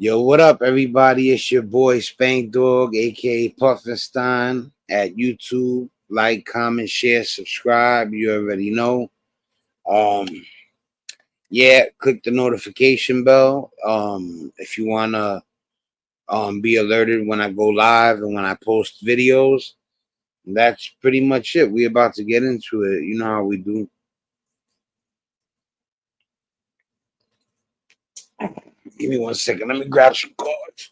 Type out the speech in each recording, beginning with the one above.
Yo, what up, everybody? It's your boy Spank Dog, aka Puffinstein, at YouTube. Like, comment, share, subscribe. You already know. Um, yeah, click the notification bell. If you wanna be alerted when I go live and when I post videos. That's pretty much it. We about to get into it. You know how we do. Give me 1 second. Let me grab some cards.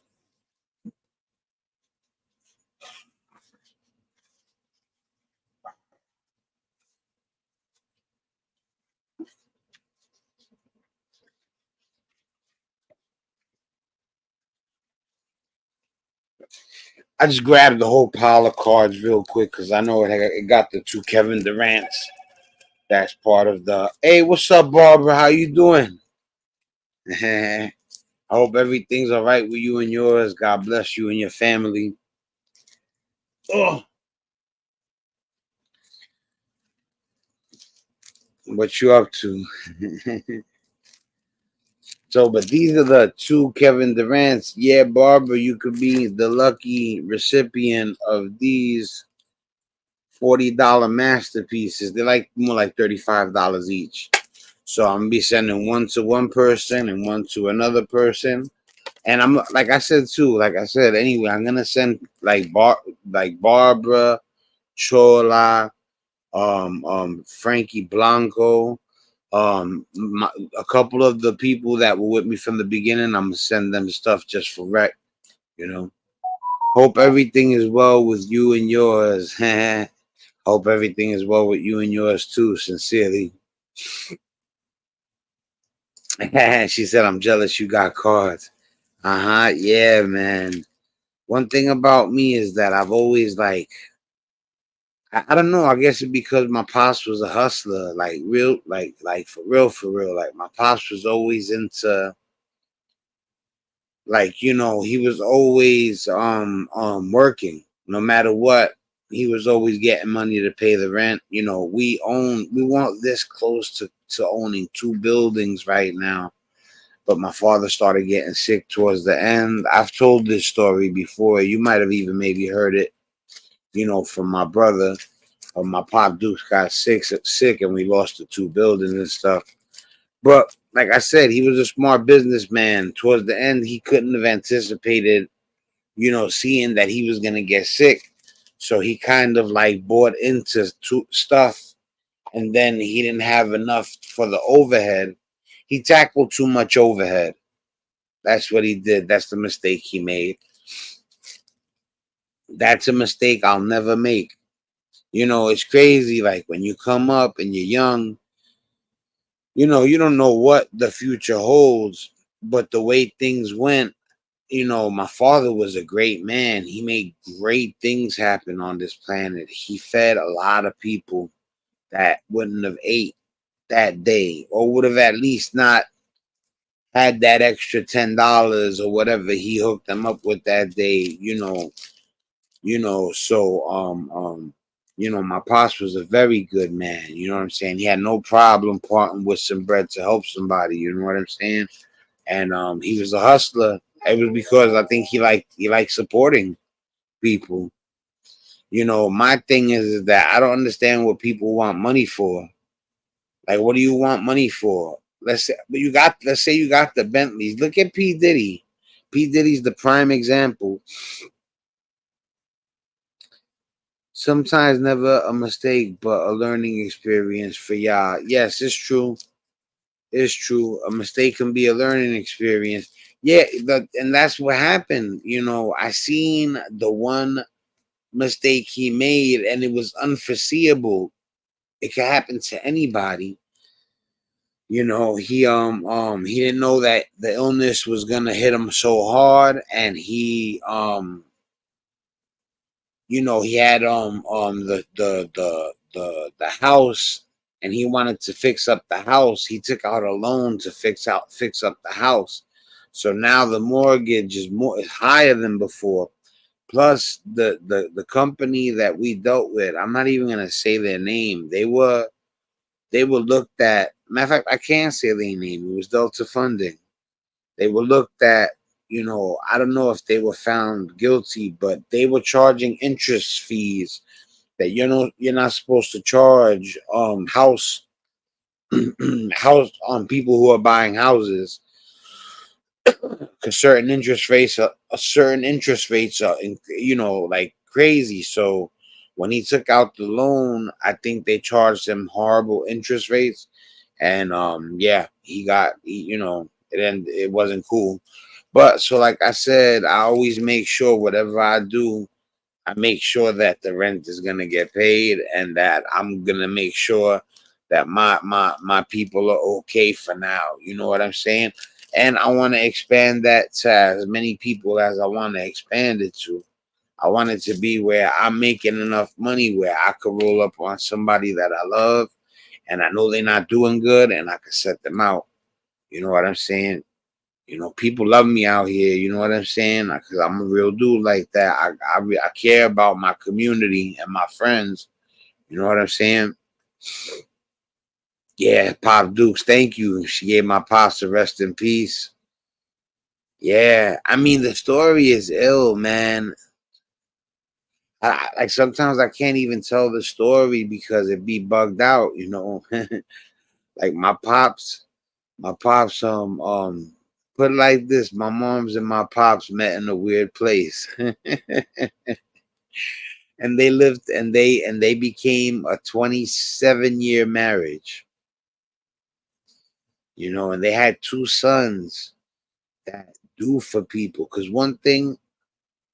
I just grabbed the whole pile of cards real quick because I know it got the two Kevin Durant's. That's part of the. Hey, what's up, Barbara? How you doing? I hope everything's all right with you and yours. God bless you and your family. Oh, what you up to? So, but these are the two Kevin Durant's. Yeah, Barbara, you could be the lucky recipient of these $40 masterpieces. They're like more like $35 each. So I'm gonna be sending one to one person and one to another person. And I'm like I said too, like I said anyway, I'm gonna send like Barbara, Chola, Frankie Blanco, a couple of the people that were with me from the beginning. I'm gonna send them stuff just for rec, you know. Hope everything is well with you and yours. Hope everything is well with you and yours too, sincerely. She said, I'm jealous you got cards. Uh-huh. Yeah, man. One thing about me is that I've always like I don't know, I guess it's because my pops was a hustler, like real like for real. Like my pops was always into like, he was always working. No matter what, he was always getting money to pay the rent. We weren't this close to owning two buildings right now. But my father started getting sick towards the end. I've told this story before. You might have even maybe heard it, from my brother. My pop Dukes got sick, and we lost the two buildings and stuff. But like I said, he was a smart businessman. Towards the end, he couldn't have anticipated, seeing that he was gonna get sick. So he kind of like bought into stuff, and then he didn't have enough for the overhead. He tackled too much overhead. That's what he did. That's the mistake he made. That's a mistake I'll never make. It's crazy. Like when you come up and you're young, you don't know what the future holds. But the way things went, my father was a great man. He made great things happen on this planet. He fed a lot of people that wouldn't have ate that day or would have at least not had that extra $10 or whatever he hooked them up with that day, so my pops was a very good man. You know what I'm saying? He had no problem parting with some bread to help somebody. You know what I'm saying? And he was a hustler. It was because I think he liked supporting people. My thing is that I don't understand what people want money for. Like, what do you want money for? Let's say you got the Bentleys. Look at P. Diddy. P. Diddy's the prime example. Sometimes never a mistake, but a learning experience for y'all. Yes, it's true. It's true. A mistake can be a learning experience. Yeah, and that's what happened. I seen the one mistake he made, and it was unforeseeable. It could happen to anybody. He didn't know that the illness was gonna hit him so hard, and he had the house, and he wanted to fix up the house. He took out a loan to fix up the house. So now the mortgage is higher than before. Plus the company that we dealt with, I'm not even gonna say their name. They were looked at. Matter of fact, I can't say their name. It was Delta Funding. They were looked at I don't know if they were found guilty, but they were charging interest fees that you're not supposed to charge house people who are buying houses, because certain interest rates are like crazy. So when he took out the loan, I think they charged him horrible interest rates, and yeah, it wasn't cool. But so like I said, I always make sure whatever I do, I make sure that the rent is gonna get paid, and that I'm gonna make sure that my people are okay for now. You know what I'm saying? And I want to expand that to as many people as I want to expand it to. I want it to be where I'm making enough money where I could roll up on somebody that I love and I know they're not doing good, and I can set them out. You know what I'm saying? People love me out here. You know what I'm saying? Because I'm a real dude like that. I care about my community and my friends. You know what I'm saying? Yeah, Pop Dukes, thank you. She gave my pops to rest in peace. Yeah, I mean the story is ill, man. Like sometimes I can't even tell the story because it be bugged out. Like my pops put it like this: my mom's and my pops met in a weird place. And they lived and they became a 27-year marriage, and they had two sons that do for people. Because one thing,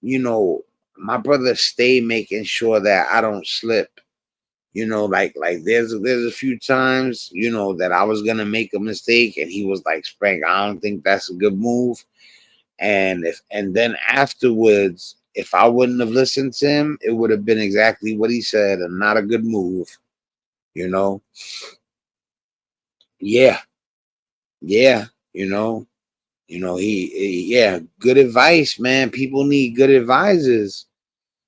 you know my brother stay making sure that I don't slip. Like there's a few times, that I was gonna make a mistake, and he was like, Spank, I don't think that's a good move. And then afterwards, if I wouldn't have listened to him, it would have been exactly what he said, and not a good move. you know yeah, yeah, yeah, good advice, man. People need good advisors.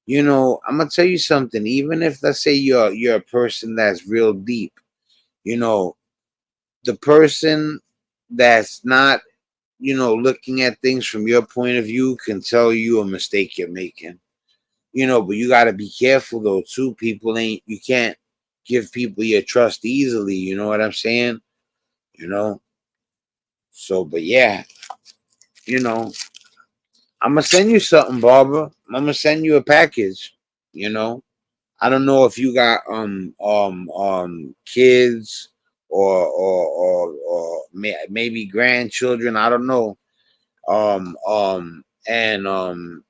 I'm gonna tell you something. Even if, let's say, you're a person that's real deep, you know the person that's not, looking at things from your point of view can tell you a mistake you're making. But you got to be careful though too. You can't give people your trust easily. You know what I'm saying? You know. So, but yeah, you know, I'm gonna send you something, Barbara. I'm gonna send you a package. You know, I don't know if you got kids or maybe grandchildren. I don't know. And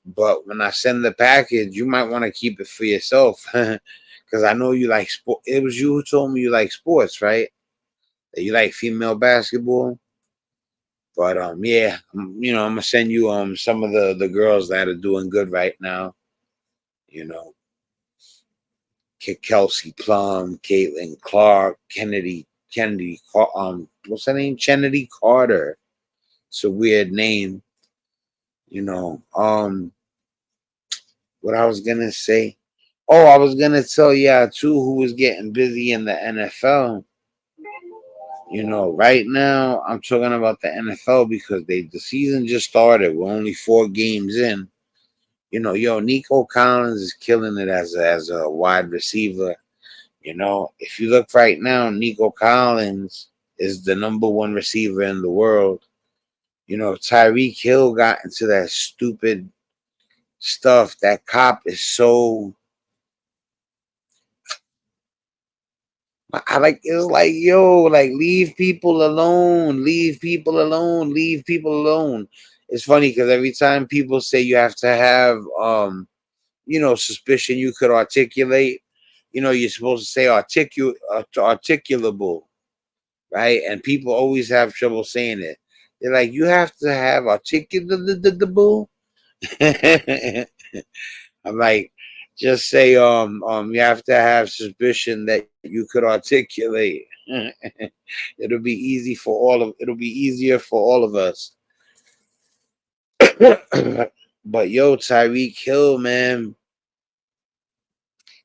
But when I send the package, you might want to keep it for yourself, because I know you like sport. It was you who told me you like sports, right? That you like female basketball. But yeah, I'm gonna send you some of the girls that are doing good right now. You know, Kelsey Plum, Caitlin Clark, what's her name? Kennedy Carter. It's a weird name. You know, what I was gonna say. Oh, I was gonna tell y'all too who was getting busy in the NFL. Right now I'm talking about the NFL because the season just started. We're only 4 games in. Nico Collins is killing it as a wide receiver. If you look right now, Nico Collins is the number one receiver in the world. Tyreek Hill got into that stupid stuff. That cop is so. I like it's like, yo, like, leave people alone, leave people alone, leave people alone. It's funny because every time people say you have to have suspicion you could articulate, you're supposed to say articulable, right? And people always have trouble saying it. They're like, you have to have articulable. I'm like, just say you have to have suspicion that you could articulate. It'll be easier for all of us. But yo, Tyreek Hill, man,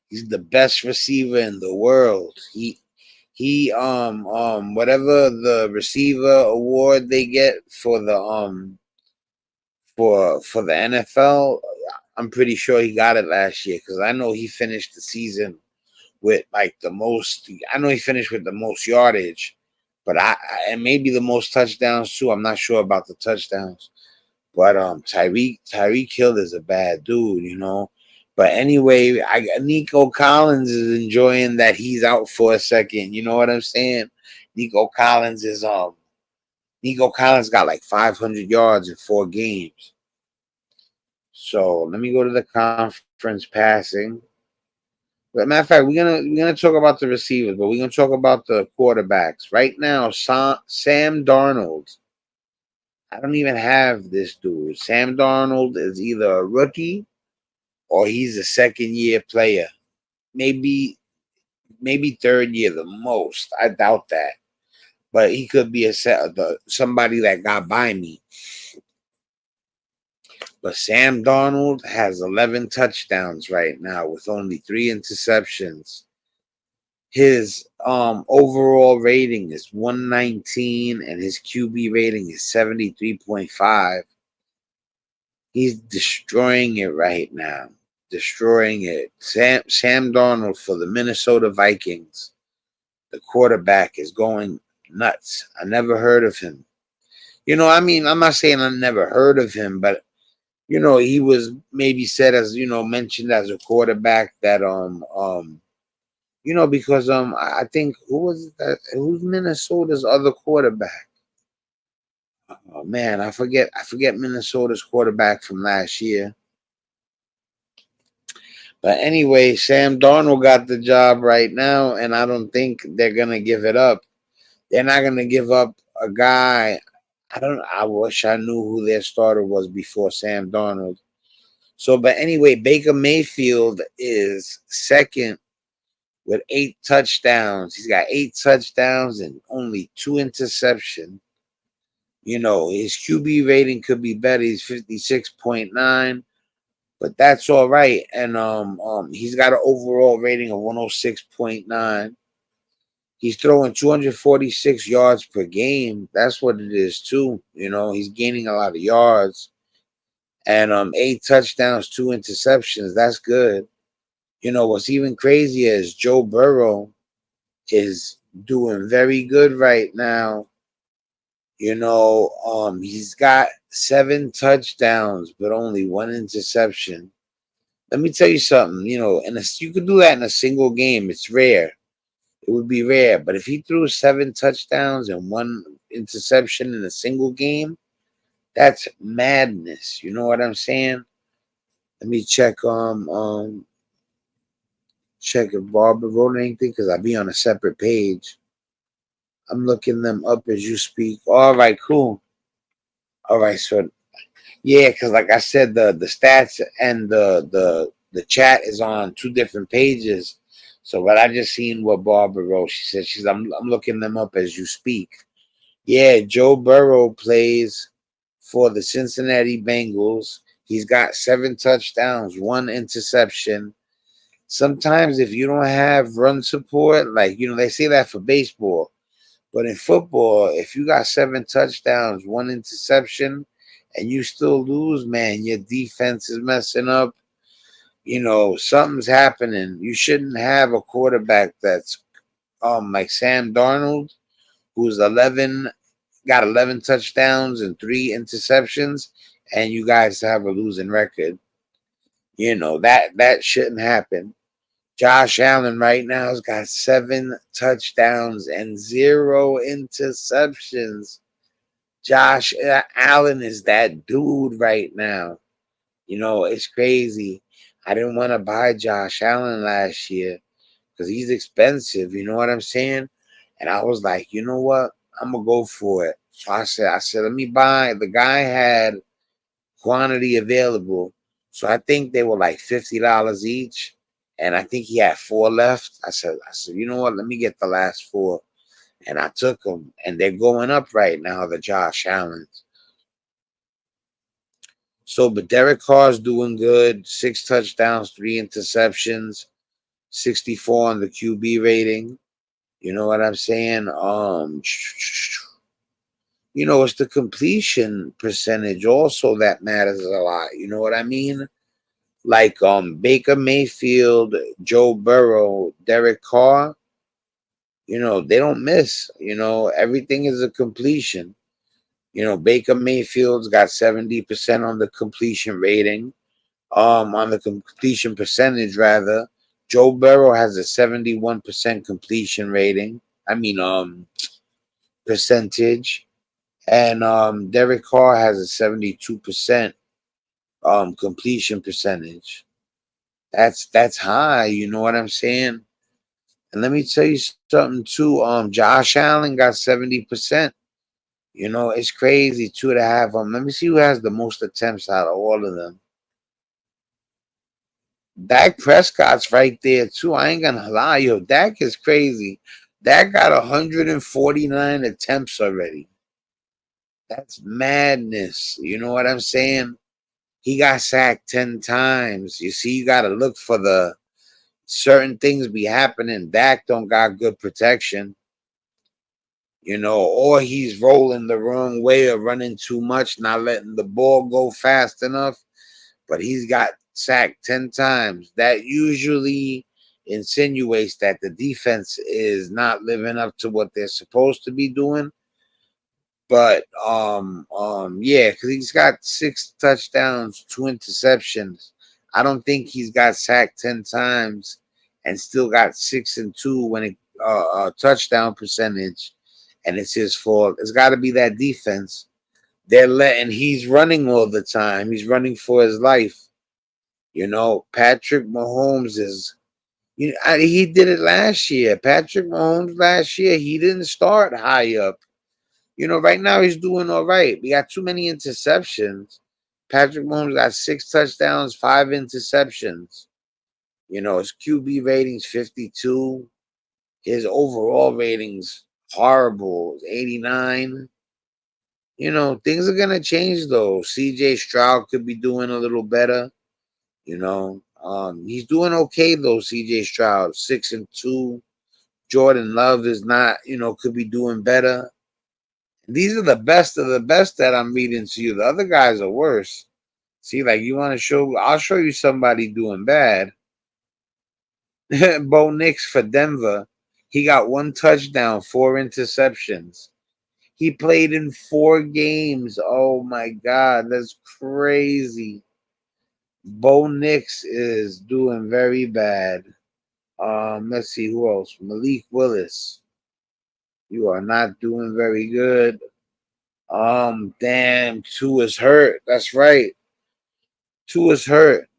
he's the best receiver in the world. He whatever the receiver award they get for for the NFL, I'm pretty sure he got it last year because I know he finished the season with like the most. I know he finished with the most yardage, but and maybe the most touchdowns too. I'm not sure about the touchdowns, but Tyreek Hill is a bad dude, you know. But anyway, Nico Collins is enjoying that he's out for a second. You know what I'm saying? Nico Collins is Nico Collins got like 500 yards in 4 games. So let me go to the conference passing. But matter of fact, we're gonna talk about the receivers, but we're gonna talk about the quarterbacks right now. Sam Darnold. I don't even have this dude. Sam Darnold is either a rookie or he's a second year player. Maybe third year the most. I doubt that, but he could be somebody that got by me. But Sam Darnold has 11 touchdowns right now with only 3 interceptions. His overall rating is 119 and his QB rating is 73.5. He's destroying it right now. Destroying it. Sam Darnold for the Minnesota Vikings. The quarterback is going nuts. I never heard of him. You know, I mean, I'm not saying I never heard of him, but you know, he was maybe said as, you know, mentioned as a quarterback that because I think who's Minnesota's other quarterback? Oh man, I forget Minnesota's quarterback from last year. But anyway, Sam Darnold got the job right now, and I don't think they're gonna give it up. They're not gonna give up a guy. I wish I knew who their starter was before Sam Darnold. So, but anyway, Baker Mayfield is second with 8 touchdowns. He's got 8 touchdowns and only 2 interceptions. You know, his QB rating could be better. He's 56.9, but that's all right. And he's got an overall rating of 106.9. He's throwing 246 yards per game. That's what it is too. You know, he's gaining a lot of yards. And 8 touchdowns, 2 interceptions. That's good. You know, what's even crazier is Joe Burrow is doing very good right now. You know, he's got 7 touchdowns, but only 1 interception. Let me tell you something. You know, and you could do that in a single game. It's rare. It would be rare. But if he threw 7 touchdowns and 1 interception in a single game, that's madness. You know what I'm saying? Let me check if Barbara wrote anything because I'll be on a separate page. I'm looking them up as you speak. All right, cool. All right, so yeah, because like I said, the stats and the chat is on 2 different pages. So, but I just seen what Barbara wrote. She said I'm looking them up as you speak. Yeah, Joe Burrow plays for the Cincinnati Bengals. He's got 7 touchdowns, 1 interception. Sometimes if you don't have run support, like they say that for baseball, but in football, if you got 7 touchdowns, 1 interception, and you still lose, man, your defense is messing up. You know, something's happening. You shouldn't have a quarterback that's like Sam Darnold, who's 11, got 11 touchdowns and 3 interceptions, and you guys have a losing record. You know, that shouldn't happen. Josh Allen right now has got 7 touchdowns and 0 interceptions. Josh Allen is that dude right now. You know, it's crazy. I didn't want to buy Josh Allen last year because he's expensive. You know what I'm saying? And I was like, you know what? I'm gonna go for it. So I said, let me buy. The guy had quantity available, so I think they were like $50 each, and I think he had 4 left. I said, you know what? Let me get the last 4, and I took them, and they're going up right now. The Josh Allens. So, but Derek Carr's doing good. 6 touchdowns, 3 interceptions, 64 on the QB rating. You know what I'm saying? It's the completion percentage also that matters a lot. You know what I mean? Like Baker Mayfield, Joe Burrow, Derek Carr, they don't miss. Everything is a completion. Baker Mayfield's got 70% on the completion rating, on the completion percentage rather. Joe Burrow has a 71% completion rating. I mean percentage. And Derek Carr has a 72% completion percentage. That's high, you know what I'm saying? And let me tell you something too. Josh Allen got 70%. It's crazy. Two and a half. Let me see who has the most attempts out of all of them. Dak Prescott's right there too. I ain't gonna lie, yo. Dak is crazy. Dak got 149 attempts already. That's madness. You know what I'm saying? He got sacked 10 times. You see, you gotta look for the certain things be happening. Dak don't got good protection. Or he's rolling the wrong way or running too much, not letting the ball go fast enough. But he's got sacked 10 times. That usually insinuates that the defense is not living up to what they're supposed to be doing. But yeah, because he's got 6 touchdowns, 2 interceptions. I don't think he's got sacked 10 times and still got 6-2 when it touchdown percentage, and it's his fault. It's got to be that defense. They're letting he's running all the time. He's running for his life. Patrick Mahomes is. He did it last year. Patrick Mahomes last year, he didn't start high up. Right now he's doing all right. We got too many interceptions. Patrick Mahomes got 6 touchdowns, 5 interceptions. His QB rating's 52. His overall rating's horrible, 89. Things are gonna change though. CJ Stroud could be doing a little better. He's doing okay though. CJ Stroud, 6-2. Jordan Love is not, could be doing better. These are the best of the best that I'm reading to you. The other guys are worse. See, like you want to show, I'll show you somebody doing bad. Bo Nix for Denver. He got 1 touchdown, 4 interceptions. He played in 4 games. Oh my God, that's crazy. Bo Nix is doing very bad. Let's see who else. Malik Willis. You are not doing very good. Damn, Tua's hurt. That's right. Tua's hurt.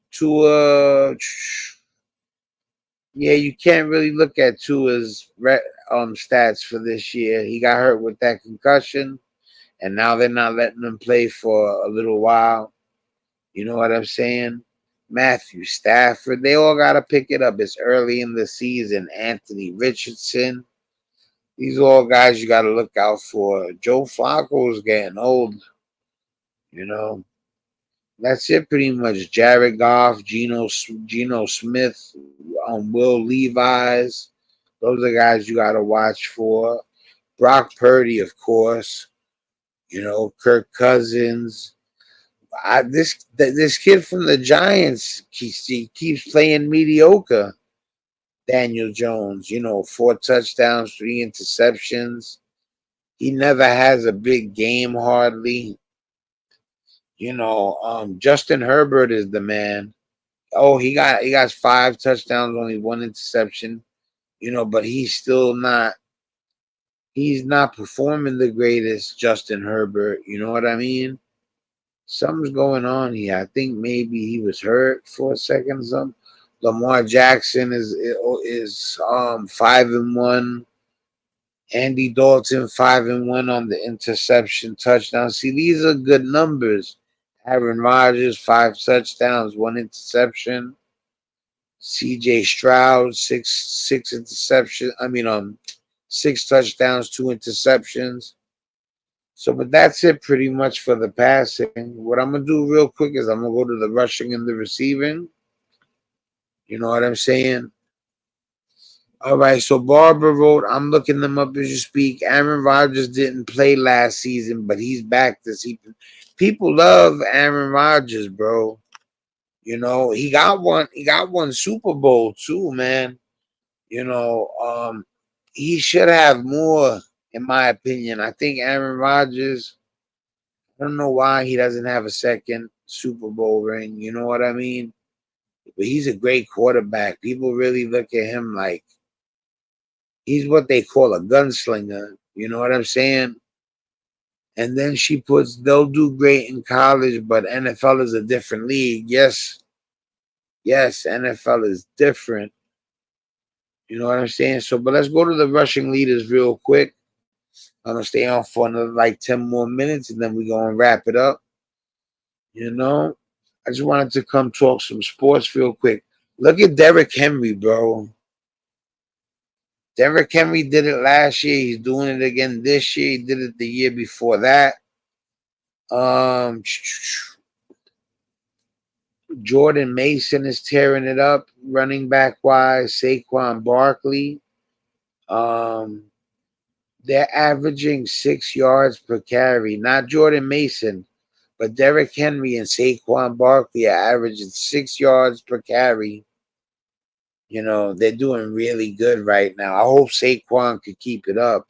Yeah, you can't really look at Tua's stats for this year. He got hurt with that concussion, and now they're not letting him play for a little while. You know what I'm saying? Matthew Stafford, they all got to pick it up. It's early in the season. Anthony Richardson, these are all guys you got to look out for. Joe Flacco's getting old. You know, that's it pretty much. Jared Goff, Geno Smith, Will Levis. Those are guys you got to watch for. Brock Purdy, of course. Kirk Cousins. This kid from the Giants he keeps playing mediocre. Daniel Jones, 4 touchdowns, 3 interceptions. He never has a big game hardly. Justin Herbert is the man. Oh, he got 5 touchdowns, only 1 interception. But he's not performing the greatest, Justin Herbert. You know what I mean? Something's going on here. I think maybe he was hurt for a second. Lamar Jackson is 5-1. Andy Dalton 5-1 on the interception touchdown. See, these are good numbers. Aaron Rodgers 5 touchdowns, 1 interception. C.J. Stroud six interception. 6 touchdowns, 2 interceptions. So, but that's it pretty much for the passing. What I'm gonna do real quick is I'm gonna go to the rushing and the receiving. You know what I'm saying? All right, so Barbara wrote, I'm looking them up as you speak. Aaron Rodgers didn't play last season, but he's back this season. People love Aaron Rodgers, bro. You know, he got one Super Bowl too, man. You know, he should have more, in my opinion. I think Aaron Rodgers, I don't know why he doesn't have a second Super Bowl ring. You know what I mean? But he's a great quarterback. People really look at him like he's what they call a gunslinger. You know what I'm saying? And then she puts, they'll do great in college, but NFL is a different league. Yes, yes, NFL is different. You know what I'm saying? So, but let's go to the rushing leaders real quick. I'm gonna stay on for another like 10 more minutes, and then we're gonna wrap it up. You know, I just wanted to come talk some sports real quick. Look at Derrick Henry, bro. Derrick Henry did it last year. He's doing it again this year. He did it the year before that. Um, Jordan Mason is tearing it up, running back wise. Saquon Barkley. Um, they're averaging 6 yards per carry. Not Jordan Mason, but Derrick Henry and Saquon Barkley are averaging 6 yards per carry. You know, they're doing really good right now. I hope Saquon could keep it up.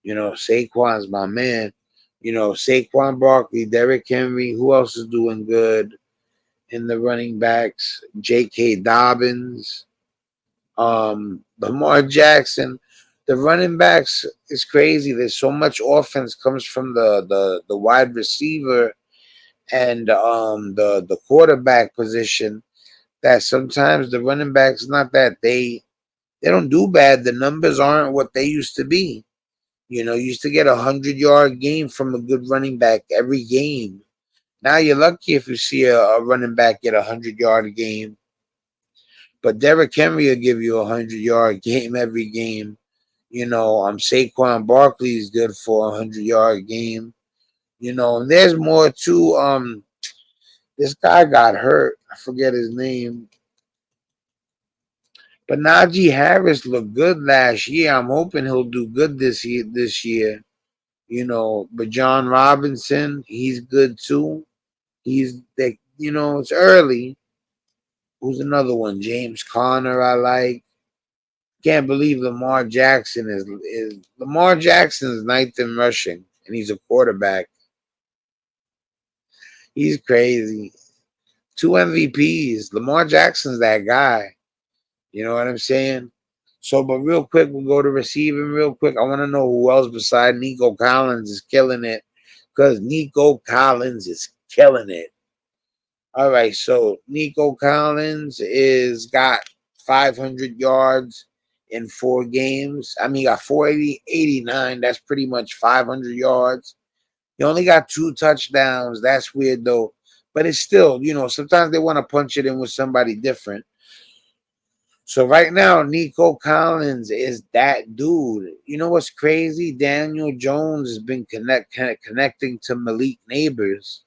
You know, Saquon's my man. You know, Saquon Barkley, Derrick Henry. Who else is doing good in the running backs? J.K. Dobbins, Lamar Jackson. The running backs is crazy. There's so much offense comes from the wide receiver and the quarterback position that sometimes the running backs not that they don't do bad. The numbers aren't what they used to be. You know, you used to get 100-yard game from a good running back every game. Now you're lucky if you see a running back get 100-yard game. But Derrick Henry will give you 100-yard game every game. You know, Saquon Barkley is good for 100-yard game. You know, and there's more too. This guy got hurt. I forget his name. But Najee Harris looked good last year. I'm hoping he'll do good this year. You know, but John Robinson, he's good too. He's the, you know, it's early. Who's another one? James Conner, I like. Can't believe Lamar Jackson is ninth in rushing, and he's a quarterback. He's crazy. 2 MVPs. Lamar Jackson's that guy. You know what I'm saying? So, but real quick, we'll go to receiving real quick. I want to know who else beside Nico Collins is killing it, because Nico Collins is killing it. All right, so Nico Collins is got 500 yards in 4 games. I mean, he got 489. That's pretty much 500 yards. He only got 2 touchdowns. That's weird though. But it's still, you know, sometimes they want to punch it in with somebody different. So right now, Nico Collins is that dude. You know what's crazy? Daniel Jones has been connecting to Malik Neighbors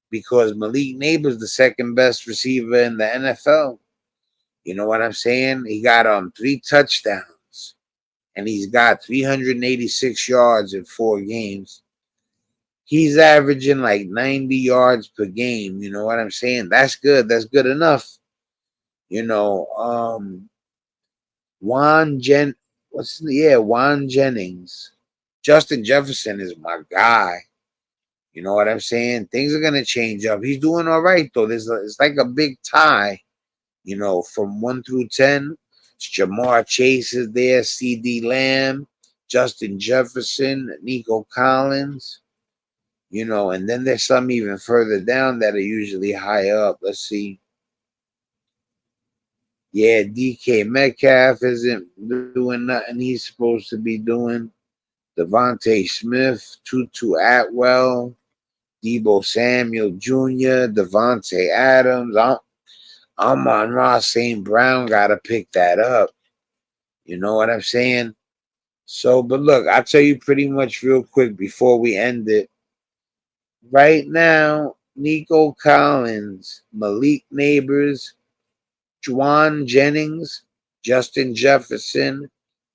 because Malik Neighbors the second best receiver in the NFL. You know what I'm saying? He got 3 touchdowns and he's got 386 yards in 4 games. He's averaging like 90 yards per game. You know what I'm saying? That's good. That's good enough. You know, Juan Jen, Juan Jennings. Justin Jefferson is my guy. You know what I'm saying? Things are gonna change up. He's doing all right though. It's like a big tie. You know, from 1 through 10. Jamar Chase is there, C.D. Lamb, Justin Jefferson, Nico Collins. You know, and then there's some even further down that are usually high up. Let's see. Yeah, DK Metcalf isn't doing nothing he's supposed to be doing. Devontae Smith, Tutu Atwell, Debo Samuel Jr., Devontae Adams. I'm on Ross St. Brown. Got to pick that up. You know what I'm saying? So, but look, I'll tell you pretty much real quick before we end it. Right now, Nico Collins, Malik Neighbors, Juwan Jennings, Justin Jefferson,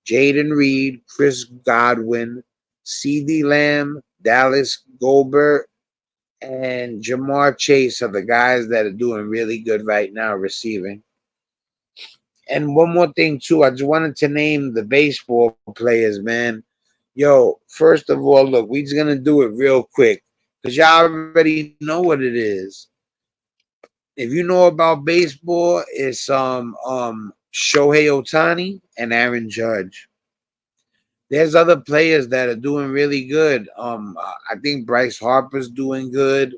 Jaden Reed, Chris Godwin, C.D. Lamb, Dallas Goldberg, and Jamar Chase are the guys that are doing really good right now receiving. And one more thing too, I just wanted to name the baseball players, man. Yo, first of all, look, we just gonna do it real quick because y'all already know what it is. If you know about baseball, it's Shohei Otani and Aaron Judge. There's other players that are doing really good. I think Bryce Harper's doing good.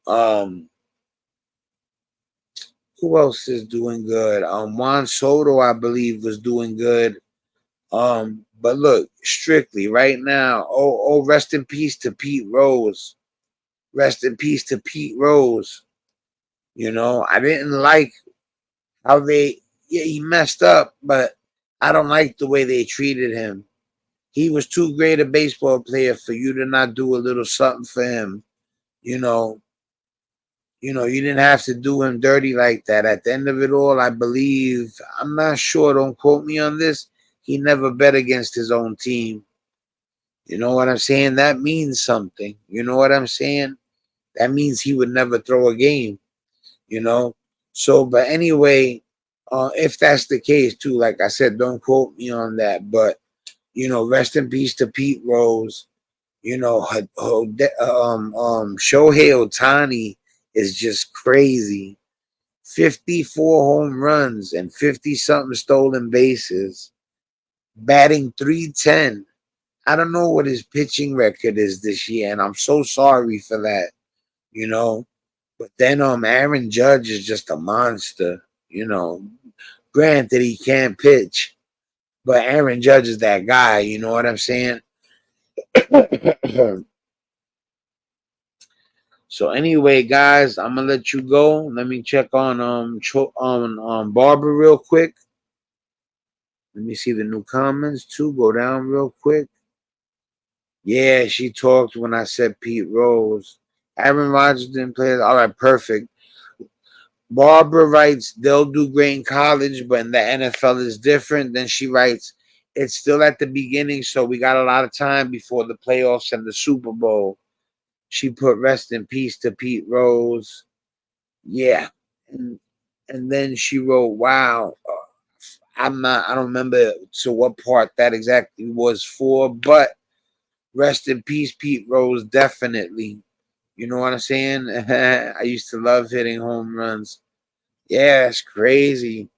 Um, who else is doing good? Juan Soto, I believe, was doing good. But look, strictly right now. Oh, rest in peace to Pete Rose. Rest in peace to Pete Rose. You know, I didn't like how they. Yeah, he messed up, but I don't like the way they treated him. He was too great a baseball player for you to not do a little something for him. You know, you didn't have to do him dirty like that. At the end of it all, I believe, I'm not sure, don't quote me on this, he never bet against his own team. You know what I'm saying? That means something. You know what I'm saying? That means he would never throw a game, you know? So, but anyway, if that's the case too, like I said, don't quote me on that. But, rest in peace to Pete Rose. Shohei Otani is just crazy. 54 home runs and 50 something stolen bases, batting 310. I don't know what his pitching record is this year, and I'm so sorry for that, you know. But then Aaron Judge is just a monster, you know. Granted, he can't pitch, but Aaron Judge is that guy, you know what I'm saying? So anyway, guys, I'm gonna let you go. Let me check on Barbara real quick. Let me see the new comments too. Go down real quick. Yeah, she talked when I said Pete Rose. Aaron Rodgers didn't play. All right, perfect. Barbara writes, they'll do great in college, but in the NFL is different. Then she writes, it's still at the beginning, so we got a lot of time before the playoffs and the Super Bowl. She put rest in peace to Pete Rose. Yeah. And then she wrote, wow, I don't remember to what part that exactly was for, but rest in peace, Pete Rose, definitely. You know what I'm saying? I used to love hitting home runs. Yeah, it's crazy.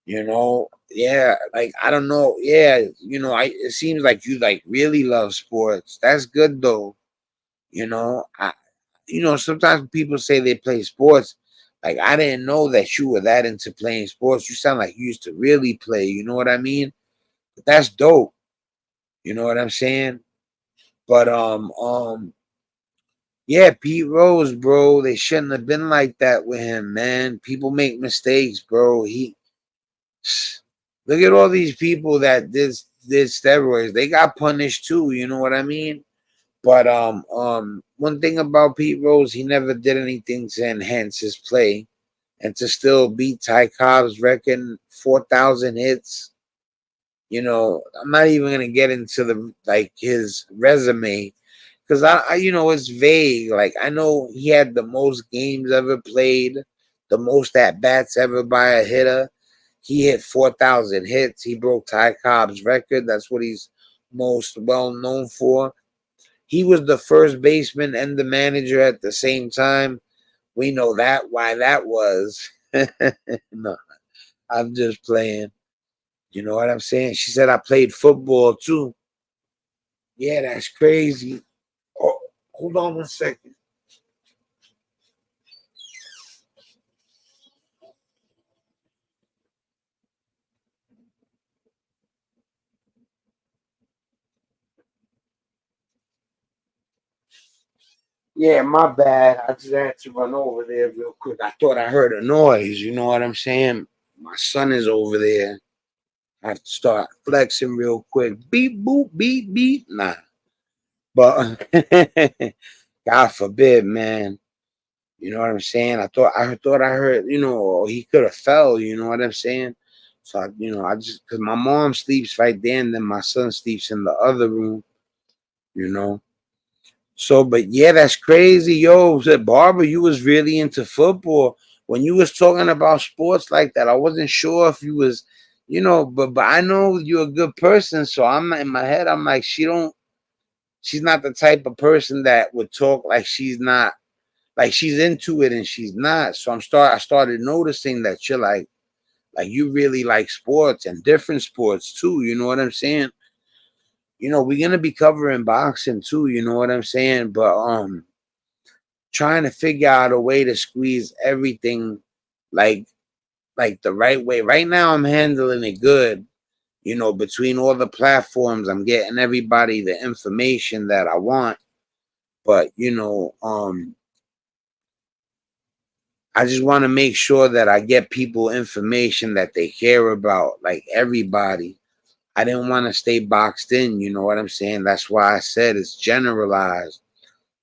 Yeah, like I don't know. Yeah, it seems like you like really love sports. That's good though. Sometimes people say they play sports. Like I didn't know that you were that into playing sports. You sound like you used to really play. You know what I mean? But that's dope. You know what I'm saying? But yeah, Pete Rose, bro. They shouldn't have been like that with him, man. People make mistakes, bro. Look at all these people that did steroids. They got punished too. You know what I mean? But one thing about Pete Rose, he never did anything to enhance his play, and to still beat Ty Cobb's record, 4,000 hits. I'm not even gonna get into the like his resume because it's vague. Like I know he had the most games ever played, the most at bats ever by a hitter. He hit 4,000 hits. He broke Ty Cobb's record. That's what he's most well known for. He was the first baseman and the manager at the same time. We know that why that was. No, I'm just playing. You know what I'm saying? She said I played football too. Yeah, that's crazy. Oh, hold on 1 second. Yeah, my bad. I just had to run over there real quick. I thought I heard a noise. You know what I'm saying? My son is over there. I have to start flexing real quick. Beep, boop, beep, beep. Nah. But God forbid, man. You know what I'm saying? I thought I heard, he could have fell, you know what I'm saying? So I just because my mom sleeps right there, and then my son sleeps in the other room. You know. So, but yeah, that's crazy, yo. Said Barbara, you was really into football when you was talking about sports like that. I wasn't sure if you was, but I know you're a good person. So I'm in my head. I'm like, she's not the type of person that would talk like she's not, like she's into it and she's not. So I started noticing that you're like you really like sports and different sports too. You know what I'm saying? We're gonna be covering boxing too. You know what I'm saying? But trying to figure out a way to squeeze everything like like the right way. Right now I'm handling it good. Between all the platforms, I'm getting everybody the information that I want. But I just want to make sure that I get people information that they care about, like everybody. I didn't want to stay boxed in, you know what I'm saying? That's why I said it's generalized.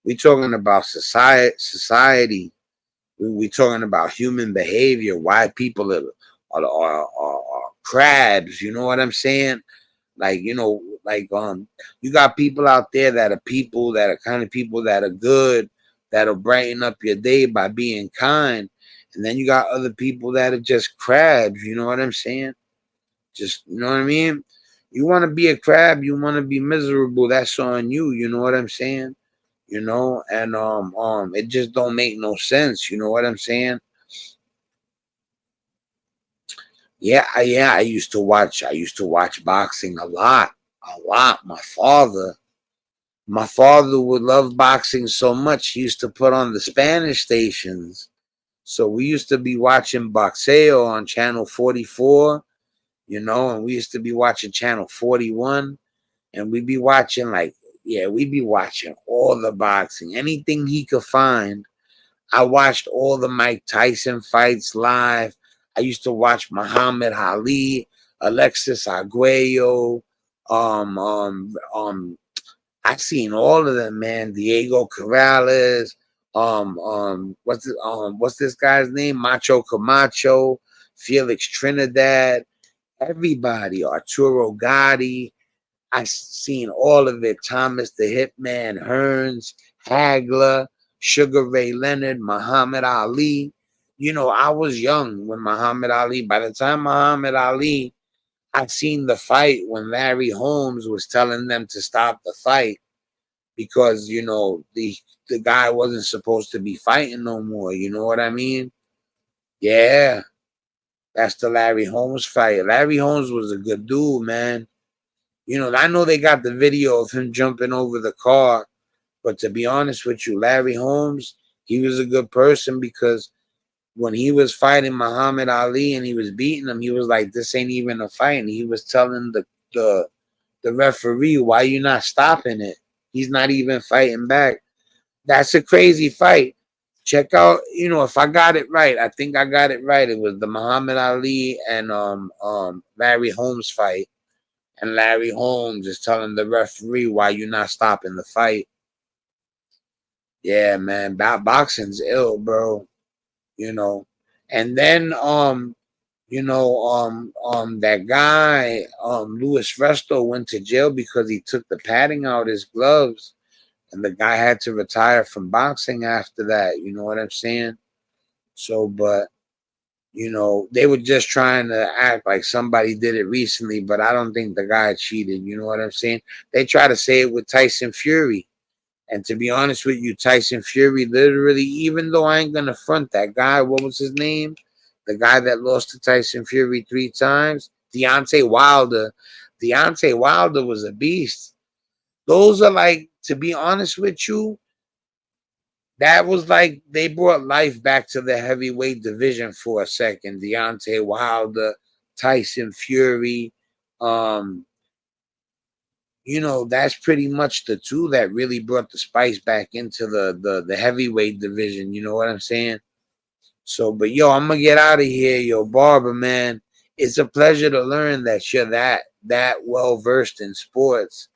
We talking about society. We talking about human behavior, why people are crabs, you know what I'm saying? Like, you got people out there that are people that are kind of people that are good, that'll brighten up your day by being kind. And then you got other people that are just crabs, you know what I'm saying? Just, you know what I mean? You want to be a crab, you want to be miserable, that's on you, you know what I'm saying? And it just don't make no sense, you know what I'm saying? Yeah, I used to watch boxing a lot, a lot. My father would love boxing so much. He used to put on the Spanish stations. So we used to be watching Boxeo on channel 44, and we used to be watching channel 41, and we'd be watching all the boxing, anything he could find. I watched all the Mike Tyson fights live. I used to watch Muhammad Ali, Alexis Arguello. Um, um, um, I've seen all of them, man. Diego Corrales. What's this guy's name? Macho Camacho, Felix Trinidad. Everybody, Arturo Gotti. I seen all of it. Thomas the Hitman Hearns, Hagler, Sugar Ray Leonard, Muhammad Ali. I was young when Muhammad Ali. By the time Muhammad Ali, I seen the fight when Larry Holmes was telling them to stop the fight because the guy wasn't supposed to be fighting no more. You know what I mean? Yeah, that's the Larry Holmes fight. Larry Holmes was a good dude, man. I know they got the video of him jumping over the car, but to be honest with you, Larry Holmes, he was a good person because when he was fighting Muhammad Ali and he was beating him, he was like, "This ain't even a fight." And he was telling the the referee, "Why you not stopping it? He's not even fighting back." That's a crazy fight. Check out, if I got it right, I think I got it right. It was the Muhammad Ali and Larry Holmes fight, and Larry Holmes is telling the referee, "Why you not stopping the fight?" Yeah, man, boxing's ill, bro. You know, and then that guy Louis Resto went to jail because he took the padding out his gloves, and the guy had to retire from boxing after that. You know what I'm saying? So, but they were just trying to act like somebody did it recently, but I don't think the guy cheated. You know what I'm saying? They try to say it with Tyson Fury. And to be honest with you, Tyson Fury literally, even though I ain't going to front that guy, what was his name? The guy that lost to Tyson Fury 3 times? Deontay Wilder. Deontay Wilder was a beast. Those are like, to be honest with you, that was like they brought life back to the heavyweight division for a second. Deontay Wilder, Tyson Fury. Um, that's pretty much the two that really brought the spice back into the heavyweight division. You know what I'm saying? So, but yo, I'm gonna get out of here, yo, Barber, man. It's a pleasure to learn that you're that well versed in sports.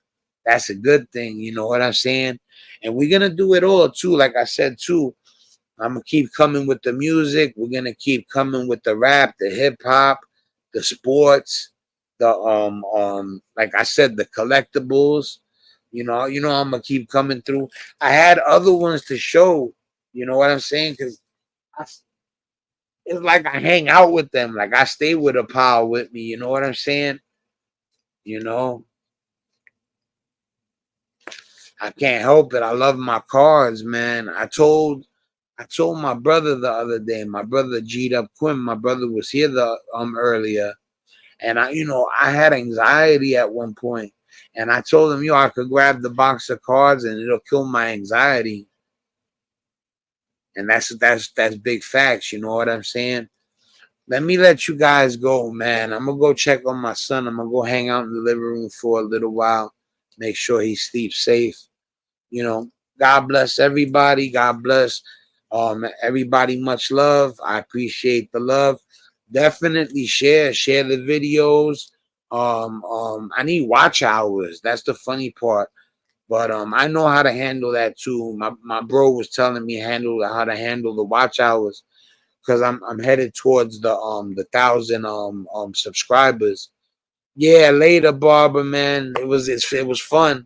That's a good thing. You know what I'm saying? And we're gonna do it all too. Like I said too, I'm gonna keep coming with the music. We're gonna keep coming with the rap, the hip hop, the sports, the like I said, the collectibles. I'm gonna keep coming through. I had other ones to show. You know what I'm saying? Because it's like I hang out with them. Like I stay with a pal with me. You know what I'm saying? You know, I can't help it. I love my cards, man. I told my brother the other day. My brother G'd up Quinn. My brother was here the earlier, and I had anxiety at one point, and I told him, I could grab the box of cards and it'll kill my anxiety. And that's big facts. You know what I'm saying? Let me let you guys go, man. I'm gonna go check on my son. I'm gonna go hang out in the living room for a little while, make sure he sleeps safe. You know, God bless everybody. God bless everybody. Much love. I appreciate the love. Definitely share the videos. I need watch hours. That's the funny part. But I know how to handle that too. My bro was telling me how to handle the watch hours because I'm headed towards the 1,000 subscribers. Yeah, later, Barbara, man. It was fun.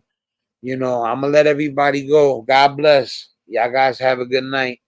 I'm gonna let everybody go. God bless. Y'all guys have a good night.